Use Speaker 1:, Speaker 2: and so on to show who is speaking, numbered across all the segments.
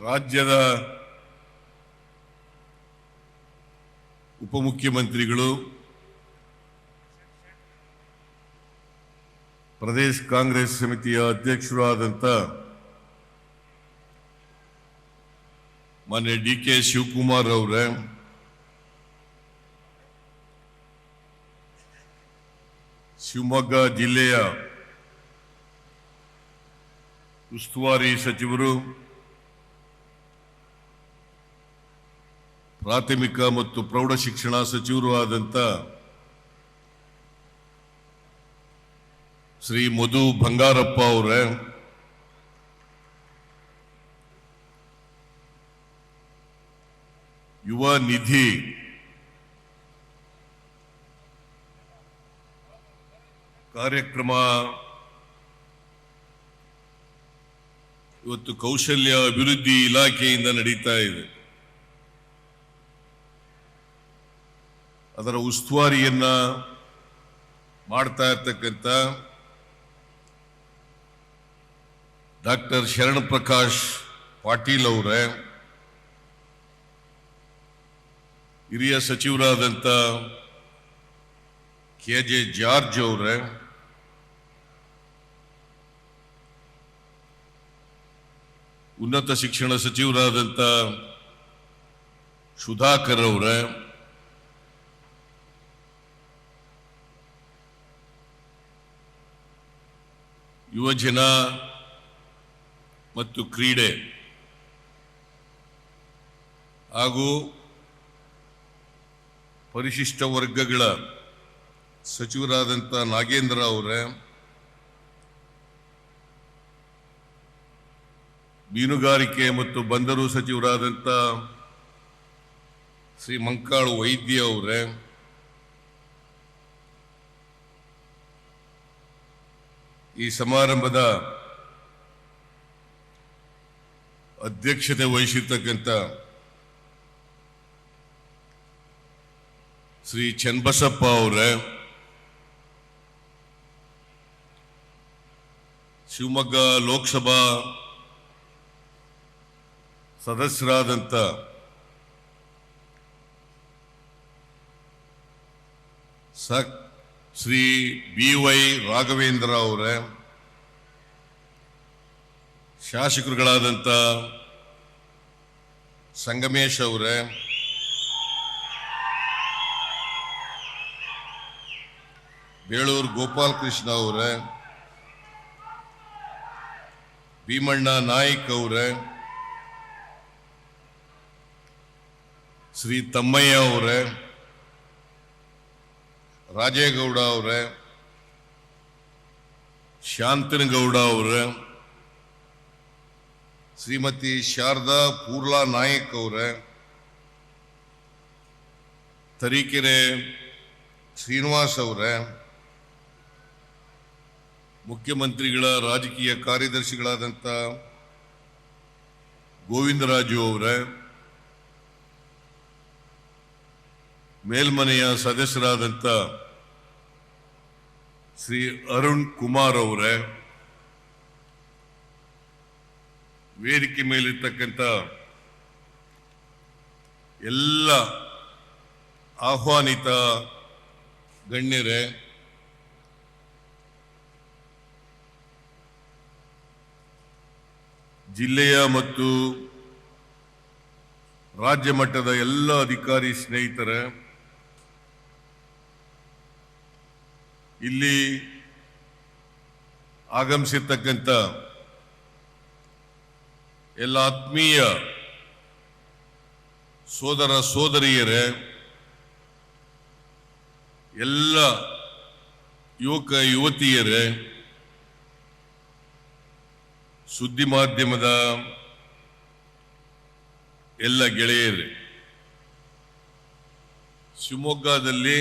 Speaker 1: ರಾಜ್ಯದ ಉಪಮುಖ್ಯಮಂತ್ರಿಗಳು, ಪ್ರದೇಶ ಕಾಂಗ್ರೆಸ್ ಸಮಿತಿಯ ಅಧ್ಯಕ್ಷರು ಆದಂತ ಮಾನ್ಯ ಡಿ.ಕೆ. ಶಿವಕುಮಾರ್ ಅವರೇ, ಶಿವಮೊಗ್ಗ ಜಿಲ್ಲೆಯ ಉಸ್ತುವಾರಿ ಸಚಿವರು, ಪ್ರಾಥಮಿಕ ಮತ್ತು ಪ್ರೌಢಶಿಕ್ಷಣ ಸಚಿವರು ಆದಂತ ಶ್ರೀ ಮಧು ಬಂಗಾರಪ್ಪ ಅವರೇ, ಯುವ ನಿಧಿ ಕಾರ್ಯಕ್ರಮ ಇವತ್ತು ಕೌಶಲ್ಯ ಅಭಿವೃದ್ಧಿ ಇಲಾಖೆಯಿಂದ ನಡೀತಾ ಇದೆ. ಅದರ ಉಸ್ತುವಾರಿಯನ್ನ ಮಾಡ್ತಾ ಇರ್ತಕ್ಕಂಥ ಡಾಕ್ಟರ್ ಶರಣ ಪ್ರಕಾಶ್ ಪಾಟೀಲ್ ಅವರೇ, ಹಿರಿಯ ಸಚಿವರಾದಂಥ ಕೆ.ಜೆ. ಜಾರ್ಜ್ ಅವರೇ, ಉನ್ನತ ಶಿಕ್ಷಣ ಸಚಿವರಾದಂಥ ಸುಧಾಕರ್ ಅವರೇ, ಯುವಜನ ಮತ್ತು ಕ್ರೀಡೆ ಹಾಗೂ ಪರಿಶಿಷ್ಟ ವರ್ಗಗಳ ಸಚಿವರಾದಂಥ ನಾಗೇಂದ್ರ ಅವರೇ, ಮೀನುಗಾರಿಕೆ ಮತ್ತು ಬಂದರು ಸಚಿವರಾದಂಥ ಶ್ರೀ ಮಂಕಾಳು ವೈದ್ಯ ಅವರೇ, ಈ ಸಮಾರಂಭದ ಅಧ್ಯಕ್ಷತೆ ವಹಿಸಿರ್ತಕ್ಕಂಥ ಶ್ರೀ ಚನ್ನಬಸಪ್ಪ ಅವರೇ, ಶಿವಮೊಗ್ಗ ಲೋಕಸಭಾ ಸದಸ್ಯರಾದಂಥ ಶ್ರೀ ಬಿ.ವೈ. ರಾಘವೇಂದ್ರ ಅವರೇ, ಶಾಸಕರುಗಳಾದಂಥ ಸಂಗಮೇಶ್ ಅವರೇ, ಬೇಳೂರು ಗೋಪಾಲಕೃಷ್ಣ ಅವರೇ, ಭೀಮಣ್ಣ ನಾಯ್ಕ್ ಅವರೇ, ಶ್ರೀ ತಮ್ಮಯ್ಯ ಅವರೇ, ರಾಜೇಗೌಡ ಅವರೇ, ಶಾಂತನಗೌಡ ಅವರೇ, ಶ್ರೀಮತಿ ಶಾರದಾ ಪೂರ್ಲಾ ನಾಯಕ್ ಅವರೇ, ತರೀಕೆರೆ ಶ್ರೀನಿವಾಸ್ ಅವರೇ, ಮುಖ್ಯಮಂತ್ರಿಗಳ ರಾಜಕೀಯ ಕಾರ್ಯದರ್ಶಿಗಳಾದಂಥ ಗೋವಿಂದರಾಜು ಅವರೇ, ಮೇಲ್ಮನೆಯ ಸದಸ್ಯರಾದಂಥ ಶ್ರೀ ಅರುಣ್ ಕುಮಾರ್ ಅವರೇ, ವೇದಿಕೆ ಮೇಲಿರ್ತಕ್ಕಂಥ ಎಲ್ಲ ಆಹ್ವಾನಿತ ಗಣ್ಯರೇ, ಜಿಲ್ಲೆಯ ಮತ್ತು ರಾಜ್ಯ ಮಟ್ಟದ ಎಲ್ಲ ಅಧಿಕಾರಿ ಸ್ನೇಹಿತರೇ, ಇಲ್ಲಿ ಆಗಮಿಸಿರ್ತಕ್ಕಂಥ ಎಲ್ಲ ಆತ್ಮೀಯ ಸೋದರ ಸೋದರಿಯರೇ, ಎಲ್ಲ ಯುವಕ ಯುವತಿಯರೇ, ಸುದ್ದಿ ಮಾಧ್ಯಮದ ಎಲ್ಲ ಗೆಳೆಯರೇ, ಶಿವಮೊಗ್ಗದಲ್ಲಿ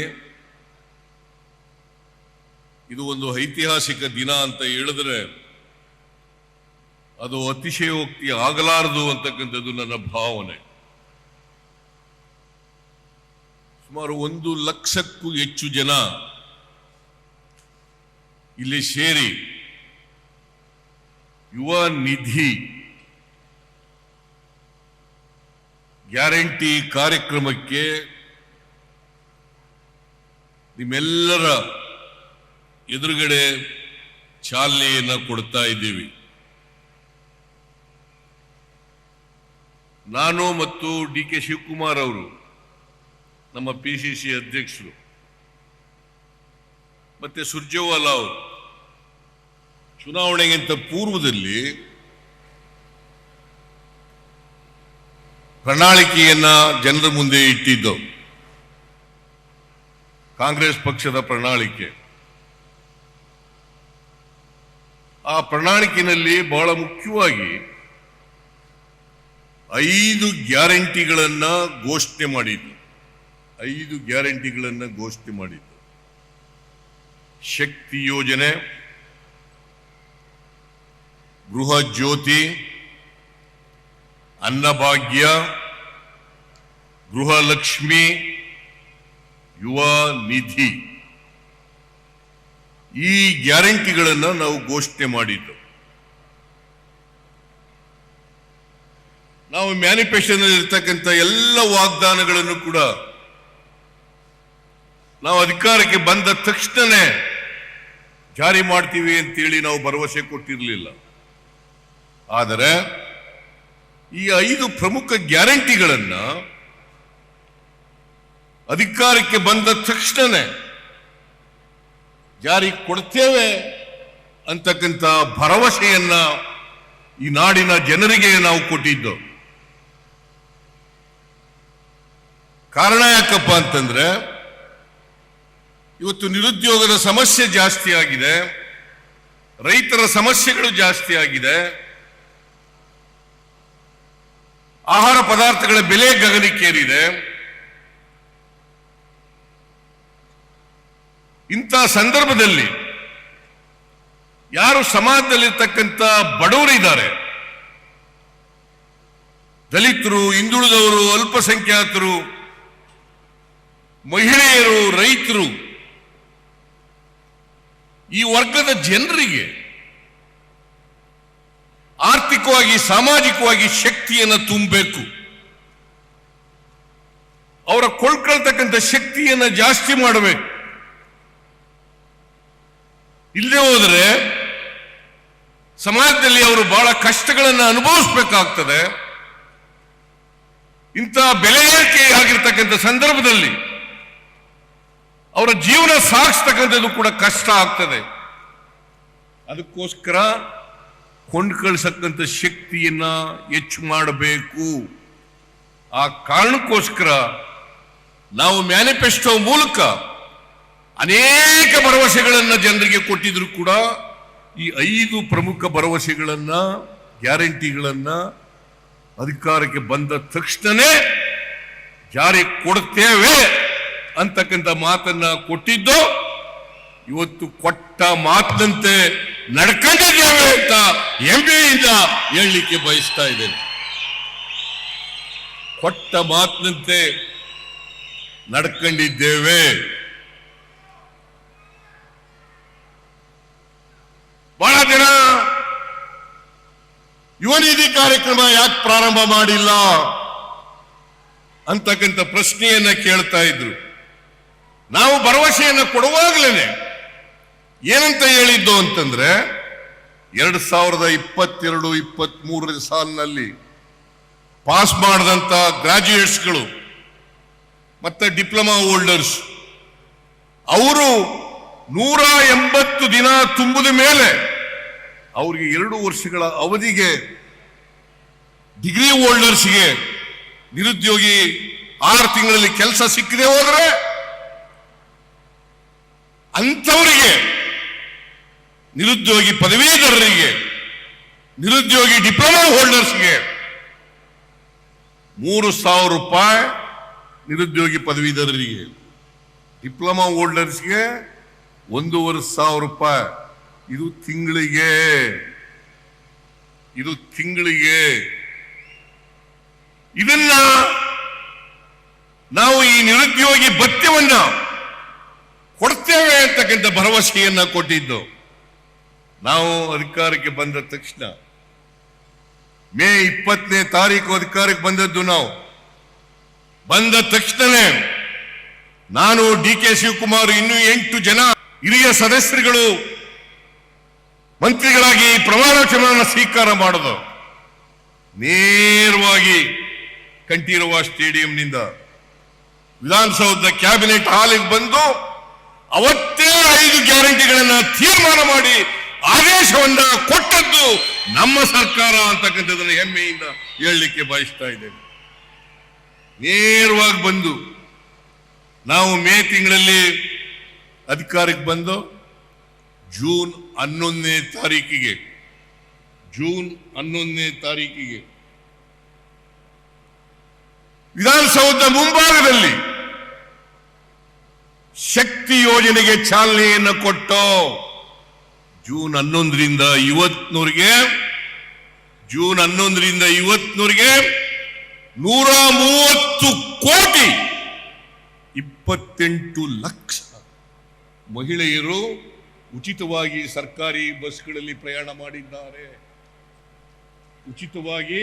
Speaker 1: ಇದು ಒಂದು ಐತಿಹಾಸಿಕ ದಿನ ಅಂತ ಹೇಳಿದ್ರೆ ಅದು ಅತಿಶಯೋಕ್ತಿ ಆಗಲಾರದು ಅಂತಕ್ಕಂಥದ್ದು ನನ್ನ ಭಾವನೆ. ಸುಮಾರು 1 ಲಕ್ಷಕ್ಕೂ ಹೆಚ್ಚು ಜನ ಇಲ್ಲಿ ಸೇರಿ ಯುವ ನಿಧಿ ಗ್ಯಾರಂಟಿ ಕಾರ್ಯಕ್ರಮಕ್ಕೆ ನಿಮ್ಮೆಲ್ಲರ ಎದುರುಗಡೆ ಚಾಲನೆಯನ್ನು ಕೊಡ್ತಾ ಇದ್ದೀವಿ. ನಾನು ಮತ್ತು ಡಿ ಕೆ ಶಿವಕುಮಾರ್ ಅವರು, ನಮ್ಮ ಪಿಸಿಸಿ ಅಧ್ಯಕ್ಷರು, ಮತ್ತೆ ಸುರ್ಜೇವಾಲಾ ಅವರು ಚುನಾವಣೆಗಿಂತ ಪೂರ್ವದಲ್ಲಿ ಪ್ರಣಾಳಿಕೆಯನ್ನ ಜನರ ಮುಂದೆ ಇಟ್ಟಿದ್ದು. ಕಾಂಗ್ರೆಸ್ ಪಕ್ಷದ ಪ್ರಣಾಳಿಕೆ. ಆ ಪ್ರಣಾಳಿಕೆಯಲ್ಲಿ ಬಹಳ ಮುಖ್ಯವಾಗಿ 5 ಗ್ಯಾರಂಟಿಗಳನ್ನ ಘೋಷಣೆ ಮಾಡಿದ್ದು. 5 ಗ್ಯಾರಂಟಿಗಳನ್ನ ಘೋಷಣೆ ಮಾಡಿದ್ದು. ಶಕ್ತಿ ಯೋಜನೆ, ಗೃಹ ಜ್ಯೋತಿ, ಅನ್ನಭಾಗ್ಯ, ಗೃಹಲಕ್ಷ್ಮಿ, ಯುವ ನಿಧಿ. ಈ ಗ್ಯಾರಂಟಿಗಳನ್ನು ನಾವು ಘೋಷಣೆ ಮಾಡಿದ್ದು. ನಾವು ಮ್ಯಾನಿಫೆಸ್ಟೋನಲ್ಲಿ ಇರ್ತಕ್ಕಂಥ ಎಲ್ಲ ವಾಗ್ದಾನಗಳನ್ನು ಕೂಡ ನಾವು ಅಧಿಕಾರಕ್ಕೆ ಬಂದ ತಕ್ಷಣನೇ ಜಾರಿ ಮಾಡ್ತೀವಿ ಅಂತೇಳಿ ನಾವು ಭರವಸೆ ಕೊಟ್ಟಿರಲಿಲ್ಲ. ಆದರೆ ಈ 5 ಪ್ರಮುಖ ಗ್ಯಾರಂಟಿಗಳನ್ನ ಅಧಿಕಾರಕ್ಕೆ ಬಂದ ತಕ್ಷಣನೇ ಜಾರಿ ಕೊಡ್ತೇವೆ ಅಂತಕ್ಕಂಥ ಭರವಸೆಯನ್ನ ಈ ನಾಡಿನ ಜನರಿಗೆ ನಾವು ಕೊಟ್ಟಿದ್ದು. ಕಾರಣ ಯಾಕಪ್ಪ ಅಂತಂದ್ರೆ, ಇವತ್ತು ನಿರುದ್ಯೋಗದ ಸಮಸ್ಯೆ ಜಾಸ್ತಿ ಆಗಿದೆ, ರೈತರ ಸಮಸ್ಯೆಗಳು ಜಾಸ್ತಿ ಆಗಿದೆ, ಆಹಾರ ಪದಾರ್ಥಗಳ ಬೆಲೆ ಗಗನಕ್ಕೇರಿದೆ. ಇಂಥ ಸಂದರ್ಭದಲ್ಲಿ ಯಾರು ಸಮಾಜದಲ್ಲಿರ್ತಕ್ಕಂಥ ಬಡವರಿದ್ದಾರೆ, ದಲಿತರು, ಹಿಂದುಳಿದವರು, ಅಲ್ಪಸಂಖ್ಯಾತರು, ಮಹಿಳೆಯರು, ರೈತರು, ಈ ವರ್ಗದ ಜನರಿಗೆ ಆರ್ಥಿಕವಾಗಿ, ಸಾಮಾಜಿಕವಾಗಿ ಶಕ್ತಿಯನ್ನು ತುಂಬಬೇಕು. ಅವರ ಕೊಳ್ಳತಕ್ಕಂಥ ಶಕ್ತಿಯನ್ನು ಜಾಸ್ತಿ ಮಾಡಬೇಕು. ಇಲ್ಲದೆ ಹೋದರೆ ಸಮಾಜದಲ್ಲಿ ಅವರು ಬಹಳ ಕಷ್ಟಗಳನ್ನು ಅನುಭವಿಸಬೇಕಾಗ್ತದೆ. ಇಂತಹ ಬೆಲೆ ಏರಿಕೆ ಆಗಿರ್ತಕ್ಕಂಥ ಸಂದರ್ಭದಲ್ಲಿ ಅವರ ಜೀವನ ಸಾಗಿಸ್ತಕ್ಕಂಥದ್ದು ಕೂಡ ಕಷ್ಟ ಆಗ್ತದೆ. ಅದಕ್ಕೋಸ್ಕರ ಕೊಂಡ್ಕಳಿಸಕ್ಕಂಥ ಶಕ್ತಿಯನ್ನ ಹೆಚ್ಚು ಮಾಡಬೇಕು. ಆ ಕಾರಣಕ್ಕೋಸ್ಕರ ನಾವು ಮ್ಯಾನಿಫೆಸ್ಟೋ ಮೂಲಕ ಅನೇಕ ಭರವಸೆಗಳನ್ನು ಜನರಿಗೆ ಕೊಟ್ಟಿದ್ರು ಕೂಡ ಈ 5 ಪ್ರಮುಖ ಭರವಸೆಗಳನ್ನ, ಗ್ಯಾರಂಟಿಗಳನ್ನ ಅಧಿಕಾರಕ್ಕೆ ಬಂದ ತಕ್ಷಣನೇ ಜಾರಿ ಕೊಡ್ತೇವೆ ಅಂತಕ್ಕಂಥ ಮಾತನ್ನ ಕೊಟ್ಟಿದ್ದು. ಇವತ್ತು ಕೊಟ್ಟ ಮಾತಿನಂತೆ ನಡ್ಕೊಂಡಿದ್ದೇವೆ ಅಂತ ಹೆಮ್ಮೆಯಿಂದ ಹೇಳಲಿಕ್ಕೆ ಬಯಸ್ತಾ ಇದ್ದೇನೆ. ಕೊಟ್ಟ ಮಾತಿನಂತೆ ನಡ್ಕೊಂಡಿದ್ದೇವೆ. ಬಹಳ ಜನ ಯುವ ನಿಧಿ ಕಾರ್ಯಕ್ರಮ ಯಾಕೆ ಪ್ರಾರಂಭ ಮಾಡಿಲ್ಲ ಅಂತಕ್ಕಂಥ ಪ್ರಶ್ನೆಯನ್ನ ಕೇಳ್ತಾ ಇದ್ರು. ನಾವು ಭರವಸೆಯನ್ನು ಕೊಡುವಾಗಲೇ ಏನಂತ ಹೇಳಿದ್ದು ಅಂತಂದ್ರೆ, 2022-23 ಸಾಲಿನಲ್ಲಿ ಪಾಸ್ ಮಾಡಿದಂತ ಗ್ರಾಜ್ಯುಯೇಟ್ಸ್ಗಳು ಮತ್ತೆ ಡಿಪ್ಲೊಮಾ ಹೋಲ್ಡರ್ಸ್ ಅವರು 180 ದಿನ ತುಂಬಿದ ಮೇಲೆ ಅವರಿಗೆ 2 ವರ್ಷಗಳ ಅವಧಿಗೆ ಡಿಗ್ರಿ ಹೋಲ್ಡರ್ಸ್ಗೆ ನಿರುದ್ಯೋಗಿ 6 ತಿಂಗಳಲ್ಲಿ ಕೆಲಸ ಸಿಕ್ಕದೆ ಹೋದ್ರೆ ಅಂಥವರಿಗೆ, ನಿರುದ್ಯೋಗಿ ಪದವೀಧರರಿಗೆ, ನಿರುದ್ಯೋಗಿ ಡಿಪ್ಲೊಮಾ ಹೋಲ್ಡರ್ಸ್ಗೆ 3,000 ರೂಪಾಯಿ, ನಿರುದ್ಯೋಗಿ ಪದವೀಧರರಿಗೆ, ಡಿಪ್ಲೊಮಾ ಹೋಲ್ಡರ್ಸ್ಗೆ 1,500 ರೂಪಾಯಿ. ಇದು ತಿಂಗಳಿಗೆ. ಇದನ್ನ ನಾವು ಈ ನಿರುದ್ಯೋಗಿ ಭತ್ಯವನ್ನ ಕೊಡ್ತೇವೆ ಅಂತಕ್ಕಂಥ ಭರವಸೆಯನ್ನ ಕೊಟ್ಟಿದ್ದು. ನಾವು ಅಧಿಕಾರಕ್ಕೆ ಬಂದ ತಕ್ಷಣ ಮೇ 20ನೇ ತಾರೀಕು ಅಧಿಕಾರಕ್ಕೆ ಬಂದದ್ದು ನಾವು. ಬಂದ ತಕ್ಷಣವೇ ನಾನು DK ಶಿವಕುಮಾರ್ ಇನ್ನೂ 8 ಜನ ಹಿರಿಯ ಸದಸ್ಯರುಗಳು ಮಂತ್ರಿಗಳಾಗಿ ಪ್ರಮಾಣ ವಚನ ಸ್ವೀಕಾರ ಮಾಡೋದು ನೇರವಾಗಿ ಕಂಠೀರವ ಸ್ಟೇಡಿಯಂನಿಂದ ವಿಧಾನಸೌಧದ ಕ್ಯಾಬಿನೆಟ್ ಹಾಲಿಗೆ ಬಂದು ಅವತ್ತೇ 5 ಗ್ಯಾರಂಟಿಗಳನ್ನ ತೀರ್ಮಾನ ಮಾಡಿ ಆದೇಶವನ್ನ ಕೊಟ್ಟದ್ದು ನಮ್ಮ ಸರ್ಕಾರ ಅಂತಕ್ಕಂಥದ್ದನ್ನು ಹೆಮ್ಮೆಯಿಂದ ಹೇಳಲಿಕ್ಕೆ ಬಯಸ್ತಾ ಇದ್ದೇನೆ. ನೇರವಾಗಿ ಬಂದು ನಾವು ಮೇ ತಿಂಗಳಲ್ಲಿ ಅಧಿಕಾರಕ್ಕೆ ಬಂದು ಜೂನ್ 11ನೇ ತಾರೀಕಿಗೆ ವಿಧಾನಸೌಧದ ಮುಂಭಾಗದಲ್ಲಿ ಶಕ್ತಿ ಯೋಜನೆಗೆ ಚಾಲನೆಯನ್ನು ಕೊಟ್ಟು ಜೂನ್ 11ರಿಂದ ಇವತ್ತಿನವರೆಗೆ 130 ಕೋಟಿ 28 ಲಕ್ಷ ಮಹಿಳೆಯರು ಉಚಿತವಾಗಿ ಸರ್ಕಾರಿ ಬಸ್ಗಳಲ್ಲಿ ಪ್ರಯಾಣ ಮಾಡಿದ್ದಾರೆ. ಉಚಿತವಾಗಿ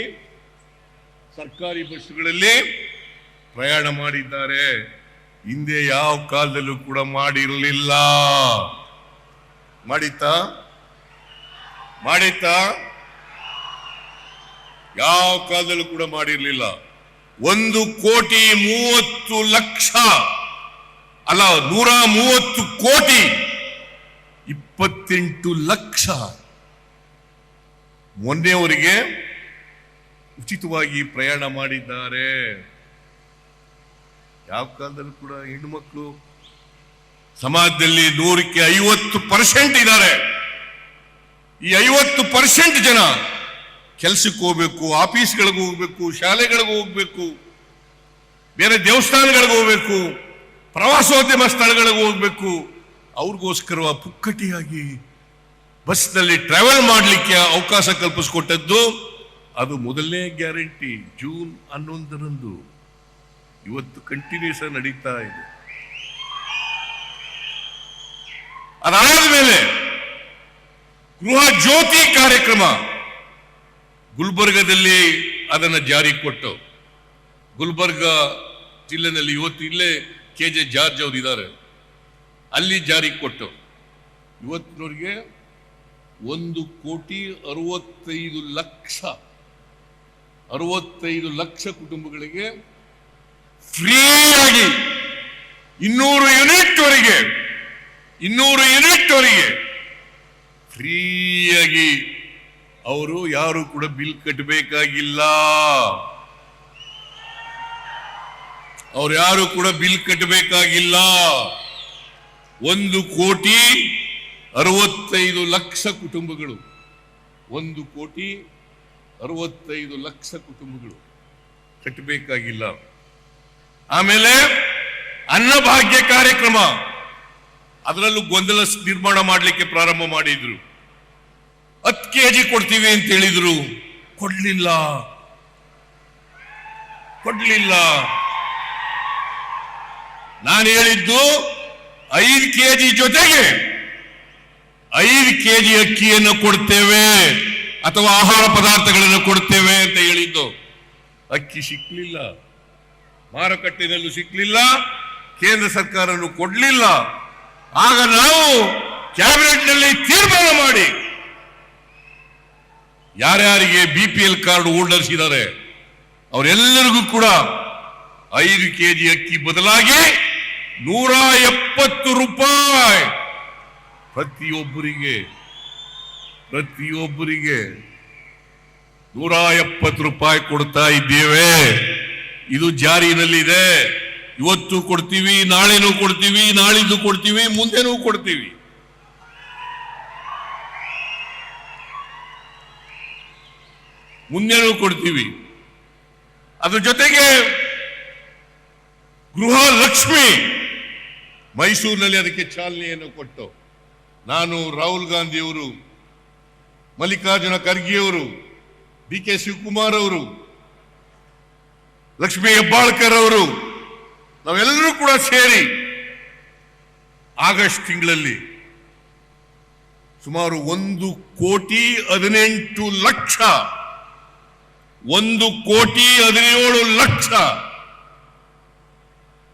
Speaker 1: ಸರ್ಕಾರಿ ಬಸ್ಗಳಲ್ಲಿ ಪ್ರಯಾಣ ಮಾಡಿದ್ದಾರೆ. ಹಿಂದೆ ಯಾವ ಕಾಲದಲ್ಲೂ ಕೂಡ ಮಾಡಿರಲಿಲ್ಲ. ಮಾಡಿತ್ತಾ? ಯಾವ ಕಾಲದಲ್ಲೂ ಕೂಡ ಮಾಡಿರಲಿಲ್ಲ. 1,30,00,000 ಅಲ್ಲ, 130 ಕೋಟಿ 28 ಲಕ್ಷ ಮೊನ್ನೆಯವರಿಗೆ ಉಚಿತವಾಗಿ ಪ್ರಯಾಣ ಮಾಡಿದ್ದಾರೆ. ಯಾವ ಕಾಲದಲ್ಲೂ ಕೂಡ ಹೆಣ್ಣುಮಕ್ಕಳು ಸಮಾಜದಲ್ಲಿ 100ಕ್ಕೆ 50% ಇದ್ದಾರೆ. ಈ 50% ಜನ ಕೆಲಸಕ್ಕೆ ಹೋಗ್ಬೇಕು, ಆಫೀಸ್ಗಳಿಗೆ ಹೋಗ್ಬೇಕು, ಶಾಲೆಗಳಿಗೆ ಹೋಗ್ಬೇಕು, ಬೇರೆ ದೇವಸ್ಥಾನಗಳಿಗೆ ಹೋಗ್ಬೇಕು, ಪ್ರವಾಸೋದ್ಯಮ ಸ್ಥಳಗಳಿಗೆ ಹೋಗ್ಬೇಕು. ಅವ್ರಿಗೋಸ್ಕರ ಪುಕ್ಕಟಿಯಾಗಿ ಬಸ್ನಲ್ಲಿ ಟ್ರಾವೆಲ್ ಮಾಡಲಿಕ್ಕೆ ಅವಕಾಶ ಕಲ್ಪಿಸಿಕೊಟ್ಟದ್ದು ಅದು ಮೊದಲನೇ ಗ್ಯಾರಂಟಿ ಜೂನ್ 11ರಂದು. ಇವತ್ತು ಕಂಟಿನ್ಯೂಸ್ ನಡೀತಾ ಇದೆ. ಅದಾದ ಮೇಲೆ ಗೃಹ ಜ್ಯೋತಿ ಕಾರ್ಯಕ್ರಮ ಗುಲ್ಬರ್ಗದಲ್ಲಿ ಅದನ್ನು ಜಾರಿ ಕೊಟ್ಟು, ಗುಲ್ಬರ್ಗ ಜಿಲ್ಲೆನಲ್ಲಿ ಇವತ್ತು ಇಲ್ಲೇ KJ ಜಾರ್ಜ್ ಅವರು ಇದ್ದಾರೆ, ಅಲ್ಲಿ ಜಾರಿ ಕೊಟ್ಟು ಇವತ್ತಿನವರೆಗೆ 1,65,00,000 ಲಕ್ಷ ಕುಟುಂಬಗಳಿಗೆ ಫ್ರೀಯಾಗಿ 200 ಯೂನಿಟ್ ವರೆಗೆ ಫ್ರೀಯಾಗಿ ಅವರು ಯಾರು ಕೂಡ ಬಿಲ್ ಕಟ್ಟಬೇಕಾಗಿಲ್ಲ. ಅವ್ರು ಯಾರು ಕೂಡ ಬಿಲ್ ಕಟ್ಟಬೇಕಾಗಿಲ್ಲ. 1,65,00,000 ಕುಟುಂಬಗಳು, 1,65,00,000 ಕುಟುಂಬಗಳು ಕಟ್ಟಬೇಕಾಗಿಲ್ಲ. ಆಮೇಲೆ ಅನ್ನಭಾಗ್ಯ ಕಾರ್ಯಕ್ರಮ, ಅದರಲ್ಲೂ ಗೊಂದಲ ನಿರ್ಮಾಣ ಮಾಡಲಿಕ್ಕೆ ಪ್ರಾರಂಭ ಮಾಡಿದ್ರು. 10 kg ಕೊಡ್ತೀವಿ ಅಂತ ಹೇಳಿದ್ರು, ಕೊಡ್ಲಿಲ್ಲ. ನಾನು ಹೇಳಿದ್ದು 5 kg ಜೊತೆಗೆ 5 kg ಅಕ್ಕಿಯನ್ನು ಕೊಡ್ತೇವೆ ಅಥವಾ ಆಹಾರ ಪದಾರ್ಥಗಳನ್ನು ಕೊಡ್ತೇವೆ ಅಂತ ಹೇಳಿದ್ದು. ಅಕ್ಕಿ ಸಿಕ್ಲಿಲ್ಲ, ಮಾರುಕಟ್ಟೆನಲ್ಲೂ ಸಿಕ್ಲಿಲ್ಲ, ಕೇಂದ್ರ ಸರ್ಕಾರನೂ ಕೊಡ್ಲಿಲ್ಲ. ಆಗ ನಾವು ಕ್ಯಾಬಿನೆಟ್ ನಲ್ಲಿ ತೀರ್ಮಾನ ಮಾಡಿ ಯಾರ್ಯಾರಿಗೆ BPL ಕಾರ್ಡ್ ಹೋಲ್ಡರ್ಸ್ ಇದ್ದಾರೆ ಅವರೆಲ್ಲರಿಗೂ ಕೂಡ 5 kg ಅಕ್ಕಿ ಬದಲಾಗಿ 170 ರೂಪಾಯಿ ಪ್ರತಿಯೊಬ್ಬರಿಗೆ 170 ರೂಪಾಯಿ ಕೊಡ್ತಾ ಇದ್ದೇವೆ. ಇದು ಜಾರಿನಲ್ಲಿದೆ. ಇವತ್ತು ಕೊಡ್ತೀವಿ, ನಾಳೆನೂ ಕೊಡ್ತೀವಿ, ನಾಳಿದ್ದು ಕೊಡ್ತೀವಿ, ಮುಂದೆನೂ ಕೊಡ್ತೀವಿ. ಅದ್ರ ಜೊತೆಗೆ ಗೃಹ ಲಕ್ಷ್ಮಿ ಮೈಸೂರಿನಲ್ಲಿ ಅದಕ್ಕೆ ಚಾಲನೆಯನ್ನು ಕೊಟ್ಟು ನಾನು, ರಾಹುಲ್ ಗಾಂಧಿಯವರು, ಮಲ್ಲಿಕಾರ್ಜುನ ಖರ್ಗೆಯವರು, DK ಶಿವಕುಮಾರ್ ಅವರು, ಲಕ್ಷ್ಮೀ ಹೆಬ್ಬಾಳ್ಕರ್ ಅವರು, ನಾವೆಲ್ಲರೂ ಕೂಡ ಸೇರಿ ಆಗಸ್ಟ್ ತಿಂಗಳಲ್ಲಿ ಸುಮಾರು 1,18,00,000 1,17,00,000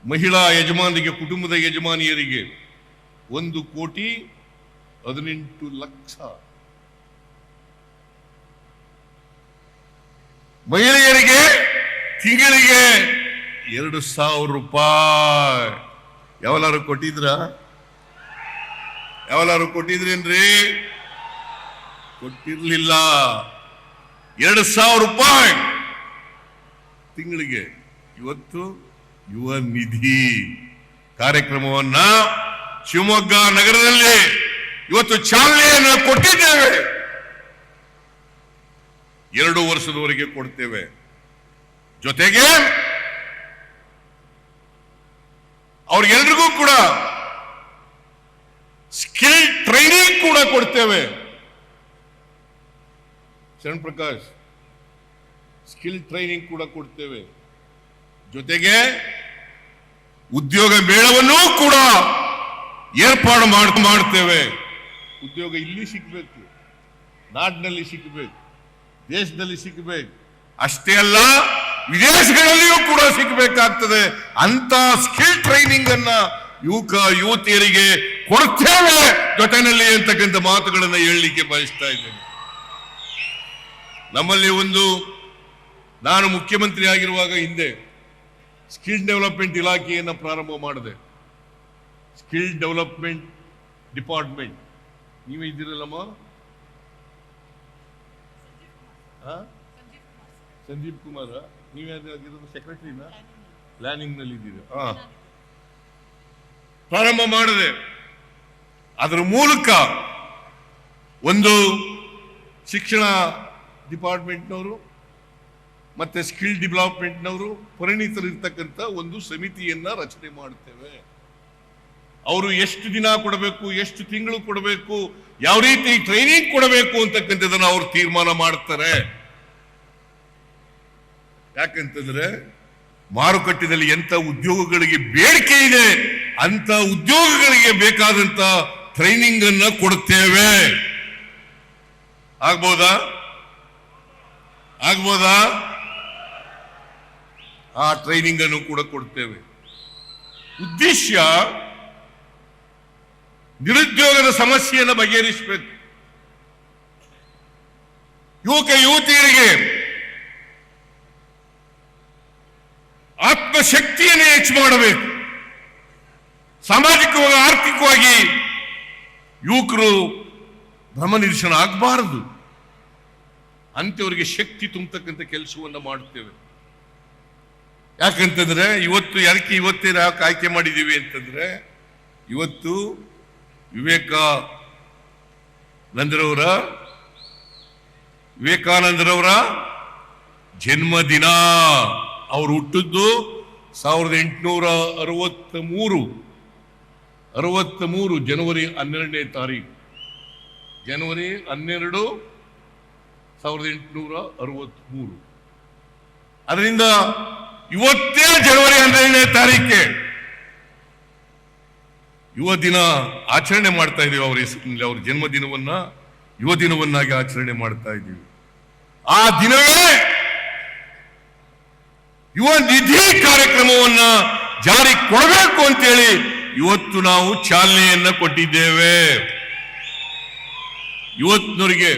Speaker 1: ಮಹಿಳಾ ಯಜಮಾನರಿಗೆ, ಕುಟುಂಬದ ಯಜಮಾನಿಯರಿಗೆ 1,18,00,000. ಮಹಿಳೆಯರಿಗೆ ತಿಂಗಳಿಗೆ 2,000 ರೂಪಾಯಿ. ಯಾವಲಾರು ಕೊಟ್ಟಿದ್ರ? ಯಾವಲಾರು ಕೊಟ್ಟಿದ್ರೇನ್ರಿ? ಕೊಟ್ಟಿರ್ಲಿಲ್ಲ. 2,000 ರೂಪಾಯಿ ತಿಂಗಳಿಗೆ. ಇವತ್ತು ಯುವ ನಿಧಿ ಕಾರ್ಯಕ್ರಮವನ್ನ ಶಿವಮೊಗ್ಗ ನಗರದಲ್ಲಿ ಇವತ್ತು ಚಾಲನೆಯನ್ನು ಕೊಟ್ಟಿದ್ದೇವೆ. 2 ವರ್ಷದವರೆಗೆ ಕೊಡ್ತೇವೆ. ಜೊತೆಗೆ ಅವ್ರಿಗೆಲ್ರಿಗೂ ಕೂಡ ಸ್ಕಿಲ್ ಟ್ರೈನಿಂಗ್ ಕೂಡ ಕೊಡ್ತೇವೆ. ಶರಣ್ ಪ್ರಕಾಶ್, ಸ್ಕಿಲ್ ಟ್ರೈನಿಂಗ್ ಕೂಡ ಕೊಡ್ತೇವೆ. ಜೊತೆಗೆ ಉದ್ಯೋಗ ಮೇಳವನ್ನು ಕೂಡ ಏರ್ಪಾಡು ಮಾಡ್ತೇವೆ. ಉದ್ಯೋಗ ಇಲ್ಲಿ ಸಿಗಬೇಕು, ನಾಡಿನಲ್ಲಿ ಸಿಗಬೇಕು, ದೇಶದಲ್ಲಿ ಸಿಗಬೇಕು. ಅಷ್ಟೇ ಅಲ್ಲ, ವಿದೇಶಗಳಲ್ಲಿಯೂ ಕೂಡ ಸಿಗಬೇಕಾಗ್ತದೆ. ಅಂತ ಸ್ಕಿಲ್ ಟ್ರೈನಿಂಗ್ ಅನ್ನ ಯುವಕ ಯುವತಿಯರಿಗೆ ಕೊಡ್ತೇವೆ ಜೊತೆಯಲ್ಲಿ ಅಂತಕ್ಕಂಥ ಮಾತುಗಳನ್ನು ಹೇಳಲಿಕ್ಕೆ ಬಯಸ್ತಾ ಇದ್ದೇನೆ. ನಮ್ಮಲ್ಲಿ ನಾನು ಮುಖ್ಯಮಂತ್ರಿ ಆಗಿರುವಾಗ ಹಿಂದೆ ಸ್ಕಿಲ್ ಡೆವಲಪ್ಮೆಂಟ್ ಇಲಾಖೆಯನ್ನು ಪ್ರಾರಂಭ ಮಾಡಿದೆ. Skill development department. ನೀವೇ ಇದ್ದೀರಲ್ಲಮ್ಮ? ಸಂಜೀವ್ ಕುಮಾರ್, ನೀವೇನಾಗಿರೋದು? ಸೆಕ್ರೆಟರಿನ? ಪ್ಲಾನಿಂಗ್ ನಲ್ಲಿ ಇದ್ದೀರಾ? ಪ್ರಾರಂಭ ಮಾಡಿದೆ. ಅದರ ಮೂಲಕ ಒಂದು ಶಿಕ್ಷಣ ಡಿಪಾರ್ಟ್ಮೆಂಟ್ನವರು ಮತ್ತೆ ಸ್ಕಿಲ್ ಡೆವಲಪ್ಮೆಂಟ್ನವರು ಪರಿಣಿತರಿರ್ತಕ್ಕಂಥ ಒಂದು ಸಮಿತಿಯನ್ನ ರಚನೆ ಮಾಡುತ್ತೇವೆ. ಅವರು ಎಷ್ಟು ದಿನ ಕೊಡಬೇಕು, ಎಷ್ಟು ತಿಂಗಳು ಕೊಡಬೇಕು, ಯಾವ ರೀತಿ ಟ್ರೈನಿಂಗ್ ಕೊಡಬೇಕು ಅಂತಕ್ಕಂಥದ್ದನ್ನು ಅವರು ತೀರ್ಮಾನ ಮಾಡ್ತಾರೆ. ಯಾಕಂತಂದ್ರೆ ಮಾರುಕಟ್ಟೆಯಲ್ಲಿ ಎಂತ ಉದ್ಯೋಗಗಳಿಗೆ ಬೇಡಿಕೆ ಇದೆ ಅಂತ ಉದ್ಯೋಗಗಳಿಗೆ ಬೇಕಾದಂತ ಟ್ರೈನಿಂಗ್ ಅನ್ನ ಕೊಡುತ್ತೇವೆ. ಆಗ್ಬೋದಾ? ಆ ಟ್ರೈನಿಂಗ್ ಅನ್ನು ಕೂಡ ಕೊಡ್ತೇವೆ. ಉದ್ದೇಶ ನಿರುದ್ಯೋಗದ ಸಮಸ್ಯೆಯನ್ನು ಬಗೆಹರಿಸಬೇಕು. ಯುವಕ ಯುವತಿಯರಿಗೆ ಆತ್ಮಶಕ್ತಿಯನ್ನು ಹೆಚ್ಚು ಮಾಡಬೇಕು. ಸಾಮಾಜಿಕವಾಗಿ ಆರ್ಥಿಕವಾಗಿ ಯುವಕರು ಭ್ರಮನಿರಸನ ಆಗಬಾರದು. ಅಂತವರಿಗೆ ಶಕ್ತಿ ತುಂಬತಕ್ಕಂಥ ಕೆಲಸವನ್ನ ಮಾಡುತ್ತೇವೆ. ಯಾಕಂತಂದ್ರೆ ಇವತ್ತೇ ಯಾಕೆ ಆಯ್ಕೆ ಮಾಡಿದ್ದೀವಿ ಅಂತಂದ್ರೆ, ಇವತ್ತು ವಿವೇಕಾನಂದರವರ ಜನ್ಮದಿನ. ಅವರು ಹುಟ್ಟಿದ್ದು 1863 ಜನವರಿ 12ನೇ ತಾರೀಕು. ಜನವರಿ 12, 1863. ಅದರಿಂದ ಇವತ್ತೇ ಜನವರಿ 12ನೇ ತಾರೀಕೆ ಯುವ ದಿನ ಆಚರಣೆ ಮಾಡ್ತಾ ಇದ್ದೀವಿ. ಅವ್ರ ಜನ್ಮದಿನವನ್ನ ಯುವ ದಿನವನ್ನಾಗಿ ಆಚರಣೆ ಮಾಡ್ತಾ ಇದ್ದೀವಿ. ಆ ದಿನವೇ ಯುವ ನಿಧಿ ಕಾರ್ಯಕ್ರಮವನ್ನ ಜಾರಿ ಕೊಡಬೇಕು ಅಂತೇಳಿ ಇವತ್ತು ನಾವು ಚಾಲನೆಯನ್ನ ಕೊಟ್ಟಿದ್ದೇವೆ. ಇವತ್ತಿನವರಿಗೆ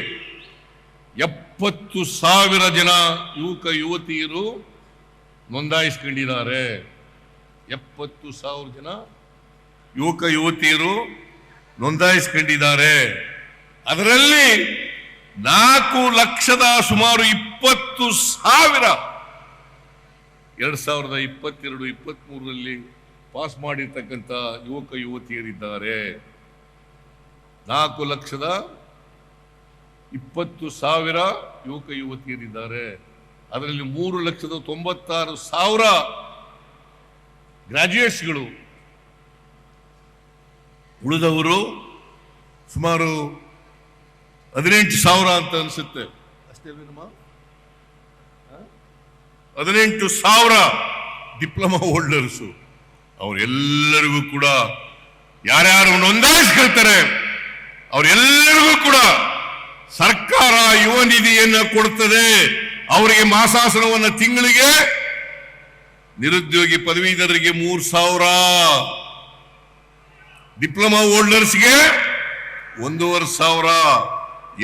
Speaker 1: 70,000 ಜನ ಯುವಕ ಯುವತಿಯರು ನೋಂದಾಯಿಸಿಕೊಂಡಿದ್ದಾರೆ. 70,000 ಜನ ಯುವಕ ಯುವತಿಯರು ನೋಂದಾಯಿಸಿಕೊಂಡಿದ್ದಾರೆ. ಅದರಲ್ಲಿ 4 ಲಕ್ಷದ ಸುಮಾರು 20,000 2022-23ರಲ್ಲಿ ಪಾಸ್ ಮಾಡಿರ್ತಕ್ಕಂಥ ಯುವಕ ಯುವತಿಯರಿದ್ದಾರೆ. 4,20,000 ಯುವಕ ಯುವತಿಯರಿದ್ದಾರೆ. ಅದರಲ್ಲಿ 3,96,000 ಗ್ರಾಜ್ಯುಯೇಟ್ಸ್ಗಳು. ಉಳಿದವರು ಸುಮಾರು 18,000 ಅಂತ ಅನಿಸುತ್ತೆ. ಅಷ್ಟೇನಮ್ಮ? 18,000 ಡಿಪ್ಲೊಮಾ ಹೋಲ್ಡರ್ಸು. ಅವರೆಲ್ಲರಿಗೂ ಕೂಡ ಯಾರ್ಯಾರು ನೋಂದಾಯಿಸ್ಕೊಳ್ತಾರೆ ಅವರೆಲ್ಲರಿಗೂ ಕೂಡ ಸರ್ಕಾರ ಯುವ ನಿಧಿಯನ್ನು ಕೊಡುತ್ತದೆ. ಅವರಿಗೆ ಮಾಸಾಸನವನ್ನು ತಿಂಗಳಿಗೆ ನಿರುದ್ಯೋಗಿ ಪದವೀಧರರಿಗೆ 3,000, ಡಿಪ್ಲೊಮಾ ಹೋಲ್ಡರ್ಸ್ಗೆ 1,500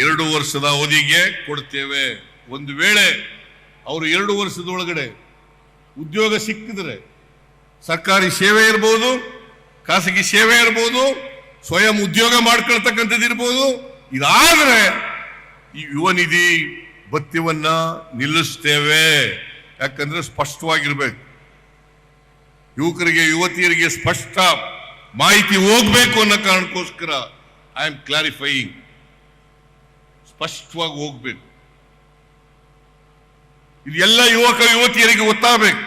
Speaker 1: 2 ವರ್ಷದ ಅವಧಿಗೆ ಕೊಡ್ತೇವೆ. ಒಂದು ವೇಳೆ ಅವರು 2 ವರ್ಷದೊಳಗಡೆ ಉದ್ಯೋಗ ಸಿಕ್ಕಿದ್ರೆ, ಸರ್ಕಾರಿ ಸೇವೆ ಇರ್ಬೋದು, ಖಾಸಗಿ ಸೇವೆ ಇರ್ಬೋದು, ಸ್ವಯಂ ಉದ್ಯೋಗ ಮಾಡ್ಕೊಳ್ತಕ್ಕಂಥದ್ದು ಇರ್ಬೋದು, ಇದಾದ್ರೆ ಈ ಯುವ ನಿಧಿ ಭತ್ಯವನ್ನ ನಿಲ್ಲಿಸ್ತೇವೆ. ಯಾಕಂದ್ರೆ ಸ್ಪಷ್ಟವಾಗಿರ್ಬೇಕು, ಯುವಕರಿಗೆ ಯುವತಿಯರಿಗೆ ಸ್ಪಷ್ಟ ಮಾಹಿತಿ ಹೋಗ್ಬೇಕು ಅನ್ನೋ ಕಾರಣಕ್ಕೋಸ್ಕರ ಐ ಆಮ್ ಕ್ಲಾರಿಫೈಯಿಂಗ್. ಸ್ಪಷ್ಟವಾಗಿ ಹೋಗ್ಬೇಕು, ಇದು ಎಲ್ಲ ಯುವಕ ಯುವತಿಯರಿಗೆ ಗೊತ್ತಾಗಬೇಕು.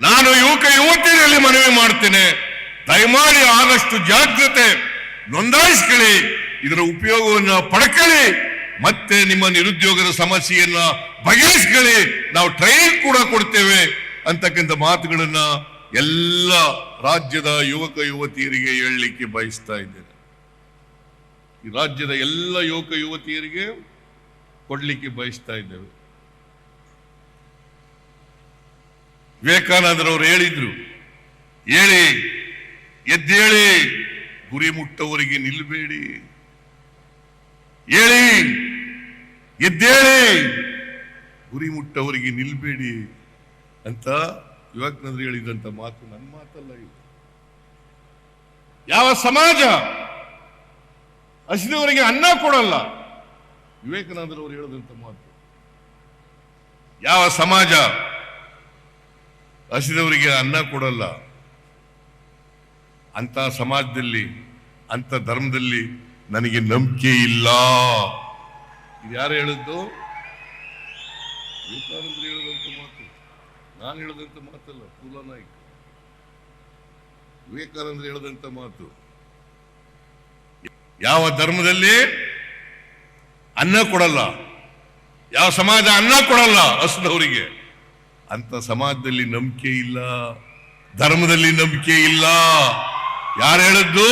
Speaker 1: ನಾನು ಯುವಕ ಯುವತಿಯರಲ್ಲಿ ಮನವಿ ಮಾಡ್ತೇನೆ, ದಯಮಾಡಿ ಆದಷ್ಟು ಜಾಗ್ರತೆ ನೋಂದಾಯಿಸ್ಕೊಳ್ಳಿ, ಇದರ ಉಪಯೋಗವನ್ನು ಪಡ್ಕೊಳ್ಳಿ, ಮತ್ತೆ ನಿಮ್ಮ ನಿರುದ್ಯೋಗದ ಸಮಸ್ಯೆಯನ್ನ ಬಗೆಹರಿಸ್ಕೊಳ್ಳಿ. ನಾವು ಟ್ರೈನಿಂಗ್ ಕೂಡ ಕೊಡ್ತೇವೆ ಅಂತಕ್ಕಂಥ ಮಾತುಗಳನ್ನ ಎಲ್ಲ ರಾಜ್ಯದ ಯುವಕ ಯುವತಿಯರಿಗೆ ಹೇಳಲಿಕ್ಕೆ ಬಯಸ್ತಾ ಇದ್ದೇನೆ. ಈ ರಾಜ್ಯದ ಎಲ್ಲ ಯುವಕ ಯುವತಿಯರಿಗೆ ಕೊಡ್ಲಿಕ್ಕೆ ಬಯಸ್ತಾ ಇದ್ದೇವೆ. ವಿವೇಕಾನಂದರವರು ಹೇಳಿದ್ರು, ಹೇಳಿ ಎದ್ದೇಳಿ, ಗುರಿ ಮುಟ್ಟವರಿಗೆ ನಿಲ್ಲಬೇಡಿ. ಹೇಳಿ ಎದ್ದೇಳಿ, ಗುರಿ ಮುಟ್ಟವರಿಗೆ ನಿಲ್ಬೇಡಿ ಅಂತ ವಿವೇಕಾನಂದರು ಹೇಳಿದಂತ ಮಾತು ನನ್ನ ಮಾತಲ್ಲ. ಇದು ಯಾವ ಸಮಾಜ ಹಸಿದವರಿಗೆ ಅನ್ನ ಕೊಡಲ್ಲ, ವಿವೇಕಾನಂದರವರು ಹೇಳಿದಂತ ಮಾತು. ಯಾವ ಸಮಾಜ ಹಸಿದವರಿಗೆ ಅನ್ನ ಕೊಡಲ್ಲ, ಅಂತ ಸಮಾಜದಲ್ಲಿ, ಅಂತ ಧರ್ಮದಲ್ಲಿ ನನಗೆ ನಂಬಿಕೆ ಇಲ್ಲ. ಇದು ಯಾರು ಹೇಳಿದ್ದು? ವಿವೇಕಾನಂದರು ಹೇಳಿದಂತ ಮಾತು, ನಾನು ಹೇಳಿದಂತ ಮಾತಲ್ಲ. ಪೂಲನಾಯ್ಕ ವಿವೇಕಾನಂದರು ಹೇಳಿದಂತ ಮಾತು. ಯಾವ ಧರ್ಮದಲ್ಲಿ ಅನ್ನ ಕೊಡಲ್ಲ, ಯಾವ ಸಮಾಜ ಅನ್ನ ಕೊಡಲ್ಲ ಹಸಿದವರಿಗೆ, ಅಂತ ಸಮಾಜದಲ್ಲಿ ನಂಬಿಕೆ ಇಲ್ಲ, ಧರ್ಮದಲ್ಲಿ ನಂಬಿಕೆ ಇಲ್ಲ. ಯಾರು ಹೇಳಿದ್ದು?